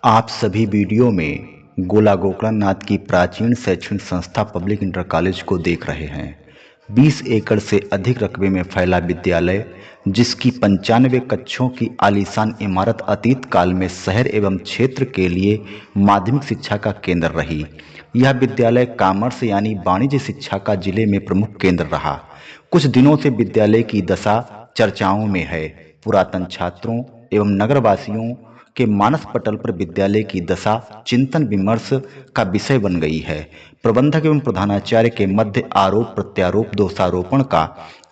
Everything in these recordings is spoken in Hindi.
आप सभी वीडियो में गोला गोकर्णनाथ की प्राचीन शैक्षणिक संस्था पब्लिक इंटर कॉलेज को देख रहे हैं। 20 एकड़ से अधिक रकबे में फैला विद्यालय, जिसकी 95 कक्षों की आलीशान इमारत अतीत काल में शहर एवं क्षेत्र के लिए माध्यमिक शिक्षा का केंद्र रही। यह विद्यालय कॉमर्स यानी वाणिज्य शिक्षा का जिले में प्रमुख केंद्र रहा। कुछ दिनों से विद्यालय की दशा चर्चाओं में है। पुरातन छात्रों एवं नगरवासियों के मानस पटल पर विद्यालय की दशा चिंतन विमर्श का विषय बन गई है। प्रबंधक एवं प्रधानाचार्य के मध्य आरोप प्रत्यारोप दोषारोपण का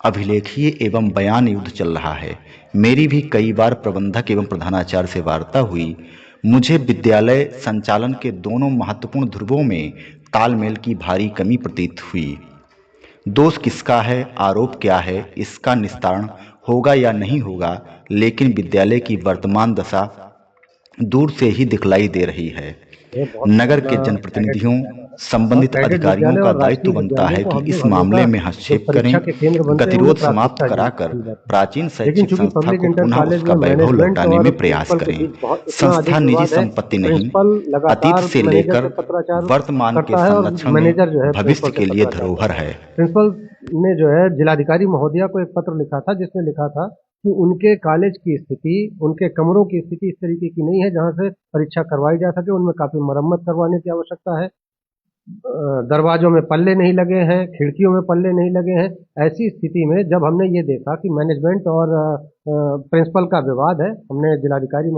अभिलेखीय एवं बयान युद्ध चल रहा है। मेरी भी कई बार प्रबंधक एवं प्रधानाचार्य से वार्ता हुई। मुझे विद्यालय संचालन के दोनों महत्वपूर्ण ध्रुवों में तालमेल की भारी कमी प्रतीत हुई। दोष किसका है, आरोप क्या है, इसका निस्तारण होगा या नहीं होगा, लेकिन विद्यालय की वर्तमान दशा दूर से ही दिखलाई दे रही है। ये बहुत नगर के पुराना एडेड जनप्रतिनिधियों, विद्यालय है और संबंधित एडेड अधिकारियों विद्यालय का और दायित्व राजकीय बनता विद्यालय है को कि हम इस लोग हमेशा मामले में जो हस्तक्षेप करें, परीक्षा के केंद्र बनते हैं उन्हें गतिरोध समाप्त प्राथमिकता कराकर दी जाती है। प्राचीन लेकिन शैक्षिक चूंकि संस्था पब्लिक को इंटर पुनः कॉलेज उसका में वैभव मैनेजमेंट लौटाने और में प्रयास प्रिंसिपल के करें। बीच बहुत इतना संस्था अधिक निजी विवाद है संपत्ति कि नहीं, प्रिंसिपल अतीत लगातार से मैनेजर लेकर से पत्राचार वर्तमान के करता है और संरक्षण में मैनेजर जो है प्रिंसिपल भविष्य से के लिए पत्राचार धरोहर करता है। है। प्रिंसिपल ने जो है जिलाधिकारी महोदया को एक पत्र लिखा था, जिसमें लिखा था कि उनके कॉलेज की स्थिति, उनके कमरों की स्थिति इस तरीके की नहीं है जहां से परीक्षा करवाई जा सके। उनमें काफी मरम्मत करवाने की आवश्यकता है। दरवाजों में पल्ले नहीं लगे हैं, खिड़कियों में पल्ले नहीं लगे हैं। ऐसी स्थिति में जब हमने ये देखा कि मैनेजमेंट और प्रिंसिपल का विवाद है, हमने जिलाधिकारी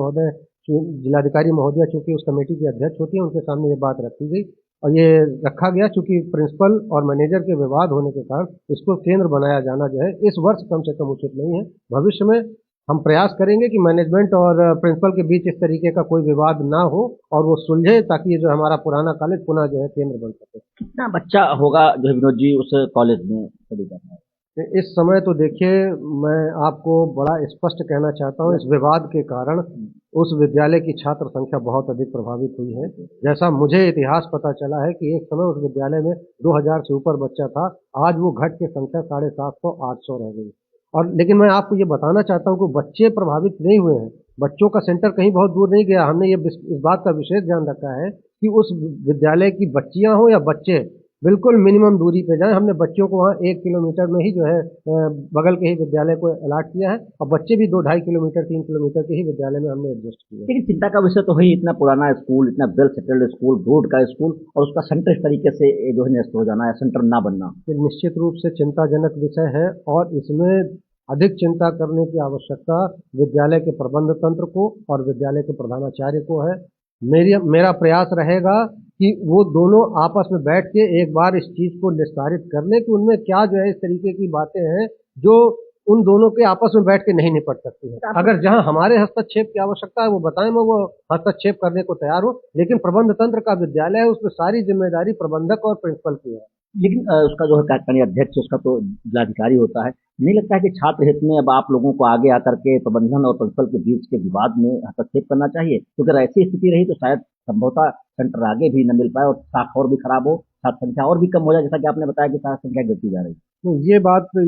महोदया चूंकि उस कमेटी की अध्यक्ष होती है, उनके सामने ये बात रखी गई और ये रखा गया चूंकि प्रिंसिपल और मैनेजर के विवाद होने के कारण इसको केंद्र बनाया जाना जो है इस वर्ष कम से कम उचित नहीं है। भविष्य में हम प्रयास करेंगे कि मैनेजमेंट और प्रिंसिपल के बीच इस तरीके का कोई विवाद ना हो और वो सुलझे, ताकि ये जो हमारा पुराना कॉलेज पुनः जो है केंद्र बन सके। कितना बच्चा होगा जो है विनोद जी उस कॉलेज में स्टडी कर रहा है? इस समय तो देखिए, मैं आपको बड़ा स्पष्ट कहना चाहता हूँ, इस विवाद के कारण उस विद्यालय की छात्र संख्या बहुत अधिक प्रभावित हुई है। जैसा मुझे इतिहास पता चला है कि एक समय उस विद्यालय में 2000 से ऊपर बच्चा था, आज वो घट के संख्या 750 800 रह गई। और लेकिन मैं आपको ये बताना चाहता हूँ कि बच्चे प्रभावित नहीं हुए हैं, बच्चों का सेंटर कहीं बहुत दूर नहीं गया। हमने ये इस बात का विशेष ध्यान रखा है कि उस विद्यालय की बच्चियां हो या बच्चे बिल्कुल मिनिमम दूरी पे जाएं। हमने बच्चों को वहाँ 1 किलोमीटर में ही जो है बगल के ही विद्यालय को अलॉट किया है और बच्चे भी 2-2.5 किलोमीटर 3 किलोमीटर के ही विद्यालय में हमने एडजस्ट किया है। लेकिन चिंता का विषय तो है ही, इतना पुराना स्कूल, इतना वेल सेटल्ड स्कूल, बोर्ड का स्कूल, और उसका सेंटर इस तरीके से जो है नष्ट हो जाना है, सेंटर ना बनना। ये निश्चित रूप से चिंताजनक विषय है और इसमें अधिक चिंता करने की आवश्यकता विद्यालय के प्रबंध तंत्र को और विद्यालय के प्रधानाचार्य को है। मेरा प्रयास रहेगा कि वो दोनों आपस में बैठ के एक बार इस चीज को निस्तारित कर लें कि उनमें क्या जो है इस तरीके की बातें हैं जो उन दोनों के आपस में बैठ के नहीं निपट सकती है। अगर जहां हमारे हस्तक्षेप की आवश्यकता है वो बताएं, मैं वो हस्तक्षेप करने को तैयार हूँ, लेकिन प्रबंध तंत्र का विद्यालय है, उसमें सारी जिम्मेदारी प्रबंधक और प्रिंसिपल की है। लेकिन उसका जो है कार्यकारिणी अध्यक्ष, उसका तो जिलाधिकारी होता है। नहीं लगता है कि छात्र हित में अब आप लोगों को आगे आकर के प्रबंधन और प्रिंसिपल के बीच के विवाद में हस्तक्षेप करना चाहिए? क्योंकि अगर ऐसी स्थिति रही तो शायद संभवतः सेंटर आगे भी न मिल पाए और शाखा और भी खराब हो, छात्र संख्या और भी कम हो जाए, जैसा कि आपने बताया कि छात्र संख्या गिरती जा रही है। तो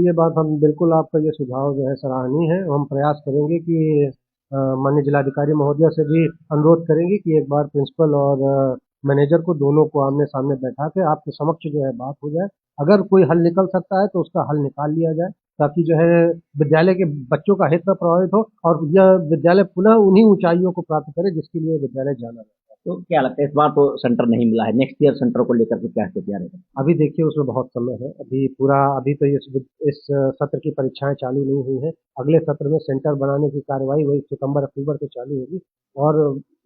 ये बात हम बिल्कुल, आपका ये सुझाव जो है सराहनीय है। हम प्रयास करेंगे कि माननीय जिलाधिकारी महोदया से भी अनुरोध करेंगे कि एक बार प्रिंसिपल और मैनेजर को दोनों को आमने सामने बैठा के आपके समक्ष जो है बात हो जाए। अगर कोई हल निकल सकता है तो उसका हल निकाल लिया जाए, ताकि जो है विद्यालय के बच्चों का हित न प्रभावित हो और यह विद्यालय पुनः उन्हीं ऊंचाइयों को प्राप्त करे जिसके लिए विद्यालय जाना है। तो क्या लगता है, इस बार तो सेंटर नहीं मिला है, नेक्स्ट ईयर सेंटर को लेकर के क्या स्थितियां रहेगी? अभी देखिए, उसमें बहुत समय है। अभी तो इस सत्र की परीक्षाएं चालू नहीं हुई हैं। अगले सत्र में सेंटर बनाने की कार्रवाई वही सितंबर अक्टूबर से चालू होगी और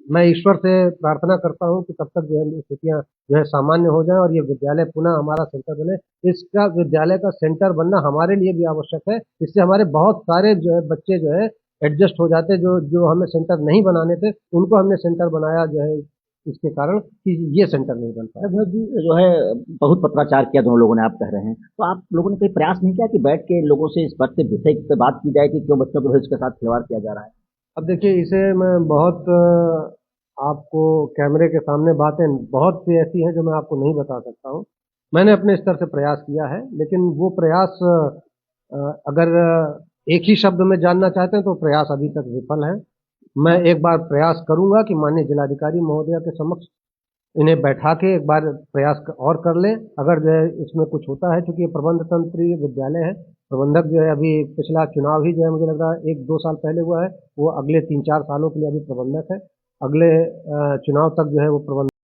मैं ईश्वर से प्रार्थना करता हूं कि तब तक जो है स्थितियां जो है सामान्य हो जाएं और ये विद्यालय पुनः हमारा सेंटर बने। इसका विद्यालय का सेंटर बनना हमारे लिए भी आवश्यक है। इससे हमारे बहुत सारे जो है बच्चे जो है एडजस्ट हो जाते, जो हमें सेंटर नहीं बनाने थे उनको हमने सेंटर बनाया जो है इसके कारण कि ये सेंटर नहीं बन पाया। भैया जी जो है बहुत पत्राचार किया दोनों लोगों ने, आप कह रहे हैं, तो आप लोगों ने कोई प्रयास नहीं किया कि बैठ के लोगों से इस बात से विषय पे बात की जाए कि क्यों बच्चों के भविष्य के साथ खिलवाड़ किया जा रहा है? अब देखिए, इसे मैं बहुत आपको कैमरे के सामने बातें बहुत सी ऐसी हैं जो मैं आपको नहीं बता सकता हूँ। मैंने अपने स्तर से प्रयास किया है, लेकिन वो प्रयास अगर एक ही शब्द में जानना चाहते हैं तो प्रयास अभी तक विफल है। मैं एक बार प्रयास करूंगा कि माननीय जिलाधिकारी महोदया के समक्ष इन्हें बैठा के एक बार प्रयास और कर लें। अगर जो है इसमें कुछ होता है, चूंकि ये प्रबंध तंत्रीय विद्यालय है, प्रबंधक जो है अभी पिछला चुनाव ही जो है मुझे लग रहा है 1-2 साल पहले हुआ है, वो अगले 3-4 सालों के लिए अभी प्रबंधक है। अगले चुनाव तक जो है वो प्रबंधक